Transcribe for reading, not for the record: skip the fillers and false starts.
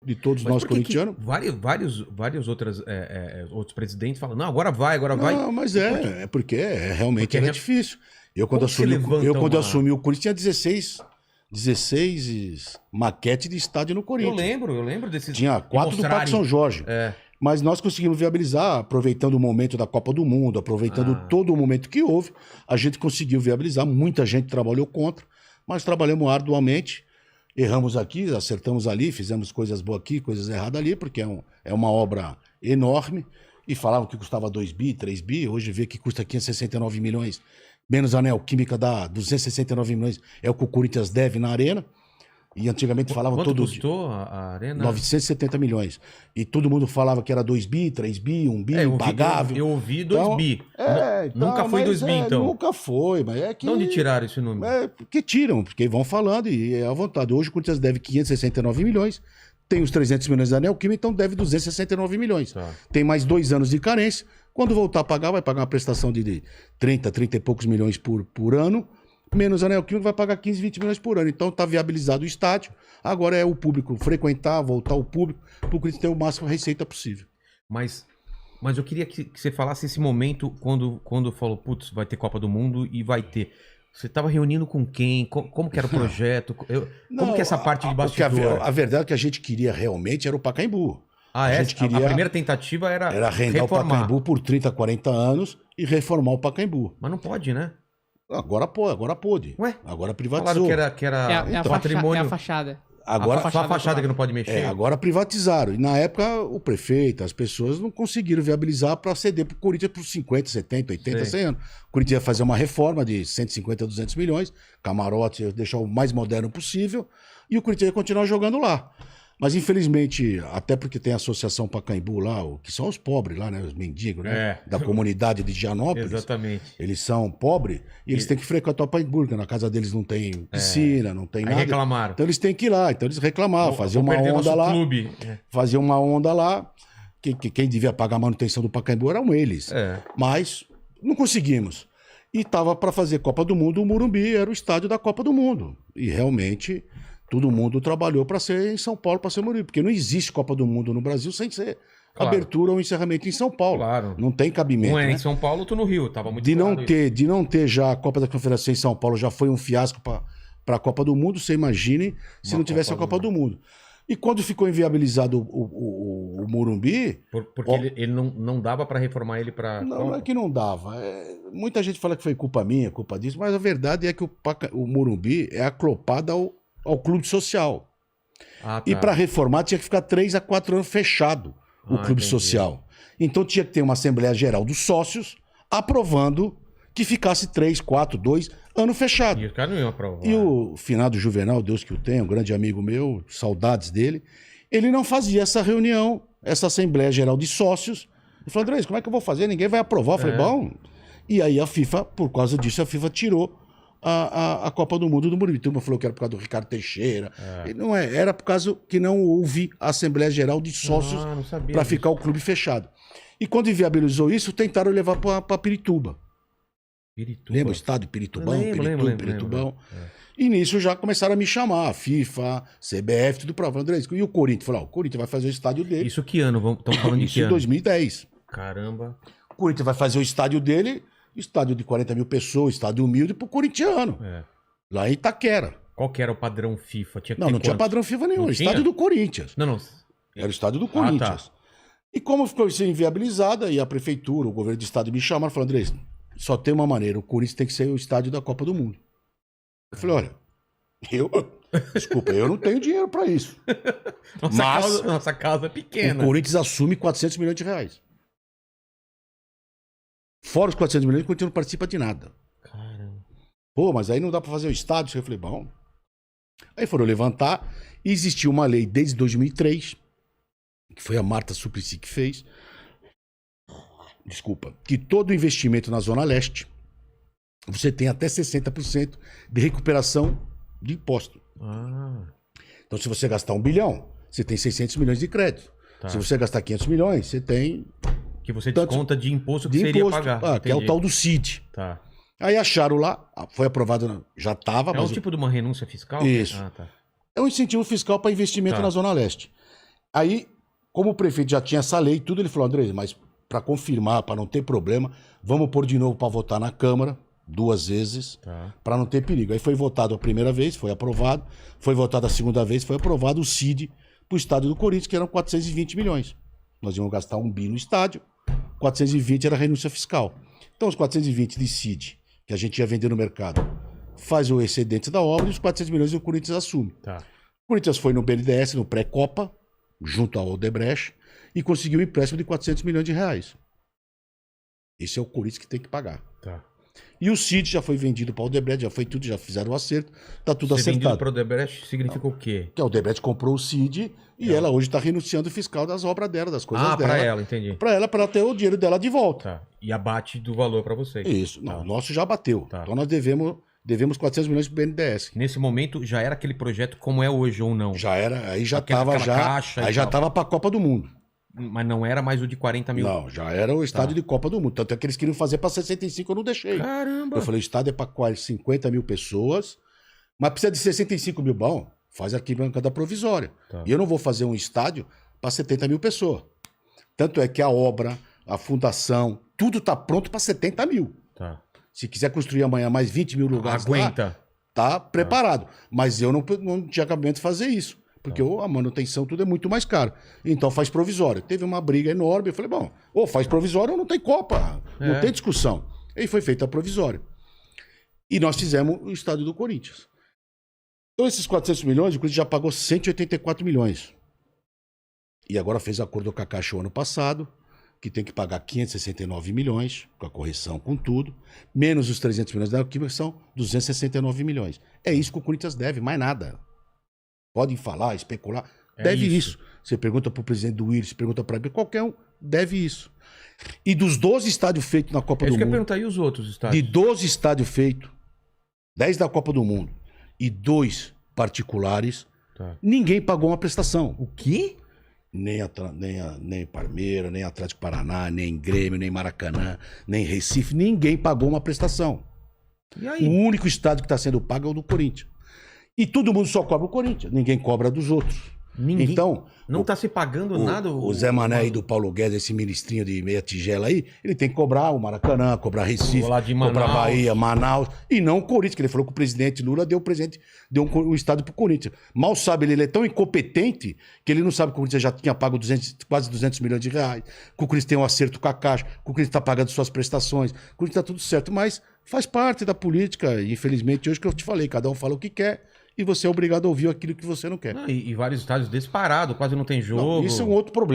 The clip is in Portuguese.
de todos nós corintianos. Vários outros presidentes falam, não, agora vai. Não, mas porque realmente era difícil. Eu quando assumi o Corinthians tinha 16 maquetes de estádio no Corinthians. Eu lembro desses. Tinha 4 do Parque São Jorge. Mas nós conseguimos viabilizar, aproveitando o momento da Copa do Mundo, aproveitando todo o momento que houve, a gente conseguiu viabilizar. Muita gente trabalhou contra, mas trabalhamos arduamente. Erramos aqui, acertamos ali, fizemos coisas boas aqui, coisas erradas ali, porque é uma obra enorme. E falavam que custava 2 bi, 3 bi, hoje vê que custa 569 milhões. Menos a Neoquímica dá 269 milhões, é o que o Corinthians deve na Arena. E antigamente falavam todo dia. Quanto custou a Arena? 970 milhões. E todo mundo falava que era 2 bi, 3 bi, 1 bi, impagável. Eu ouvi 2 bi. Nunca foi 2 bi, então. Nunca foi, mas é que... De onde tiraram esse número? Porque tiram, porque vão falando e é à vontade. Hoje o Corinthians deve 569 milhões, tem os 300 milhões da Neoquímica, então deve 269 milhões. Tá. Tem mais 2 anos de carência. Quando voltar a pagar, vai pagar uma prestação de 30 e poucos milhões por ano. Menos a Neoquímica vai pagar 15, 20 milhões por ano. Então está viabilizado o estádio. Agora é o público frequentar, voltar ao público, para o Corinthians ter o máximo de receita possível. Mas eu queria que você falasse esse momento quando falou, putz, vai ter Copa do Mundo e vai ter. Você estava reunindo com quem? Como que era o projeto? Como que é essa parte de bastidor? A verdade é que a gente queria realmente era o Pacaembu. A primeira tentativa era arrendar o Pacaembu por 30, 40 anos e reformar o Pacaembu. Mas não pode, né? Agora pôde. Ué? Agora privatizou. Falaram que era patrimônio. É a fachada. Agora, só a fachada que não pode mexer. Agora privatizaram. E na época o prefeito, as pessoas não conseguiram viabilizar para ceder para o Corinthians por 50, 70, 80, 100 anos. O Corinthians ia fazer uma reforma de 150, 200 milhões, camarote, ia deixar o mais moderno possível, e o Corinthians ia continuar jogando lá. Mas, infelizmente, até porque tem a Associação Pacaembu lá, que são os pobres lá, né? Os mendigos, né? Da comunidade de Gianópolis. Exatamente. Eles são pobres e eles têm que frequentar o Pacaembu, porque na casa deles não tem piscina, não tem nada. Aí reclamaram. Então eles têm que ir lá. Então eles reclamavam, faziam uma onda lá. Faziam uma onda lá. Quem devia pagar a manutenção do Pacaembu eram eles. Mas não conseguimos. E estava para fazer Copa do Mundo, o Morumbi era o estádio da Copa do Mundo. E realmente... Todo mundo trabalhou para ser em São Paulo, para ser Morumbi, porque não existe Copa do Mundo no Brasil sem ser abertura ou encerramento em São Paulo. Claro. Não tem cabimento. Um é em São Paulo, outro no Rio. Tava muito de não ter já a Copa da Confederação em São Paulo, já foi um fiasco para a Copa do Mundo. Você imagine se não tivesse a Copa do Mundo. E quando ficou inviabilizado o Morumbi... Porque ele não dava para reformar ele para... Não é que não dava. Muita gente fala que foi culpa minha, culpa disso, mas a verdade é que o Morumbi é aclopado ao clube social. E para reformar tinha que ficar 3 a 4 anos fechado o clube social. Então tinha que ter uma Assembleia Geral dos sócios aprovando que ficasse 3, 4, 2 anos fechado. E os caras não iam aprovar. E o finado Juvenal, Deus que o tenha, um grande amigo meu, saudades dele, ele não fazia essa reunião, essa Assembleia Geral de Sócios. Ele falou, André, como é que eu vou fazer? Ninguém vai aprovar. Eu falei, bom... E aí a FIFA, por causa disso, a FIFA tirou a Copa do Mundo do Morumbi. Turma falou que era por causa do Ricardo Teixeira. Não era por causa que não houve a Assembleia Geral de Sócios para ficar o clube fechado. E quando inviabilizou isso, tentaram levar para Pirituba. Lembra o estádio Piritubão? Piritubão. E nisso já começaram a me chamar, FIFA, CBF, tudo para André. E o Corinthians? Falou, o Corinthians vai fazer o estádio dele. Isso que ano? Estamos falando de que ano? Isso em 2010. Caramba. O Corinthians vai fazer o estádio dele... Estádio de 40 mil pessoas, estádio humilde pro corintiano. Lá em Itaquera. Qual que era o padrão FIFA? Não tinha padrão FIFA nenhum. Estádio do Corinthians. Não. Era o estádio do Corinthians. E como ficou isso inviabilizada, e a prefeitura, o governo do estado me chamaram e falaram, André, só tem uma maneira, o Corinthians tem que ser o estádio da Copa do Mundo. Eu falei, olha, desculpa, eu não tenho dinheiro para isso. Nossa casa é pequena. O Corinthians assume 400 milhões de reais. Fora os 400 milhões, o Corinthians não participa de nada. Caramba. Pô, mas aí não dá para fazer o estádio. Eu falei, bom. Aí foram levantar. E existiu uma lei desde 2003, que foi a Marta Suplicy que fez. Desculpa. Que todo investimento na Zona Leste, você tem até 60% de recuperação de imposto. Então, se você gastar 1 bilhão, você tem 600 milhões de crédito. Se você gastar 500 milhões, você tem... Que você desconta de imposto que você iria pagar. Que é o tal do CID. Tá. Aí acharam lá, foi aprovado, já estava... É um tipo de uma renúncia fiscal? Isso. É um incentivo fiscal para investimento na Zona Leste. Aí, como o prefeito já tinha essa lei e tudo, ele falou, André, mas para confirmar, para não ter problema, vamos pôr de novo para votar na Câmara, 2 vezes, para não ter perigo. Aí foi votado a primeira vez, foi aprovado, foi votado a segunda vez, foi aprovado o CID para o estádio do Corinthians, que eram 420 milhões. Nós íamos gastar 1 bi no estádio, 420 era renúncia fiscal. Então, os 420 de CID, que a gente ia vender no mercado, faz o excedente da obra e os 400 milhões o Corinthians assume. Tá. O Corinthians foi no BNDES, no pré-Copa, junto ao Odebrecht, e conseguiu um empréstimo de 400 milhões de reais. Esse é o Corinthians que tem que pagar. Tá. E o CID já foi vendido para o Odebrecht, já foi tudo, já fizeram o acerto, tá tudo acertado. Vendido para o Odebrecht significa o quê? Que a Odebrecht comprou o CID e ela hoje está renunciando o fiscal das obras dela, das coisas dela. Para ela, entendi. Para ela ter o dinheiro dela de volta. Tá. E abate do valor para vocês. Isso. Não, o nosso já bateu. Tá. Então nós devemos 400 milhões para o BNDES. Nesse momento já era aquele projeto como é hoje ou não? Já era, aí já Aquela estava caixa aí e já tal. estava para a Copa do Mundo. Mas não era mais o de 40 mil? Não, já era o estádio de Copa do Mundo. Tanto é que eles queriam fazer para 65, eu não deixei. Caramba! Eu falei, o estádio é para quase 50 mil pessoas, mas precisa de 65 mil. Bom, faz arquibancada provisória. Tá. E eu não vou fazer um estádio para 70 mil pessoas. Tanto é que a obra, a fundação, tudo está pronto para 70 mil. Tá. Se quiser construir amanhã mais 20 mil lugares Aguenta. lá, tá preparado. Mas eu não tinha cabimento de fazer isso. Porque a manutenção, tudo é muito mais caro. Então faz provisório. Teve uma briga enorme. Eu falei, bom, ou faz provisório ou não tem Copa. Não tem discussão. E foi feita a provisória. E nós fizemos o estádio do Corinthians. Então esses 400 milhões, o Corinthians já pagou 184 milhões. E agora fez acordo com a Caixa o ano passado, que tem que pagar 569 milhões, com a correção, com tudo, menos os 300 milhões da Arquibancada, que são 269 milhões. É isso que o Corinthians deve, mais nada. Podem falar, especular. Deve isso. Você pergunta para o presidente do Willis, pergunta para qualquer um, deve isso. E dos 12 estádios feitos na Copa do Mundo... Eu perguntar, e os outros estádios? De 12 estádios feitos, 10 da Copa do Mundo e 2 particulares, ninguém pagou uma prestação. O quê? Nem Palmeiras, nem Atlético Paraná, nem Grêmio, nem Maracanã, nem Recife, ninguém pagou uma prestação. E aí? O único estádio que está sendo pago é o do Corinthians. E todo mundo só cobra o Corinthians, ninguém cobra dos outros. Ninguém, então, não está se pagando nada? O Zé Mané aí do Paulo Guedes, esse ministrinho de meia tigela aí, ele tem que cobrar o Maracanã, cobrar Recife, cobrar Bahia, Manaus, e não o Corinthians, que ele falou que o presidente Lula deu um estádio pro Corinthians. Mal sabe, ele é tão incompetente que ele não sabe que o Corinthians já tinha pago quase 200 milhões de reais, que o Corinthians tem um acerto com a Caixa, que o Corinthians está pagando suas prestações, que o Corinthians está tudo certo, mas faz parte da política, infelizmente, hoje que eu te falei, cada um fala o que quer, e você é obrigado a ouvir aquilo que você não quer. E vários estádios desse parado, quase não tem jogo. Não, isso é um outro problema.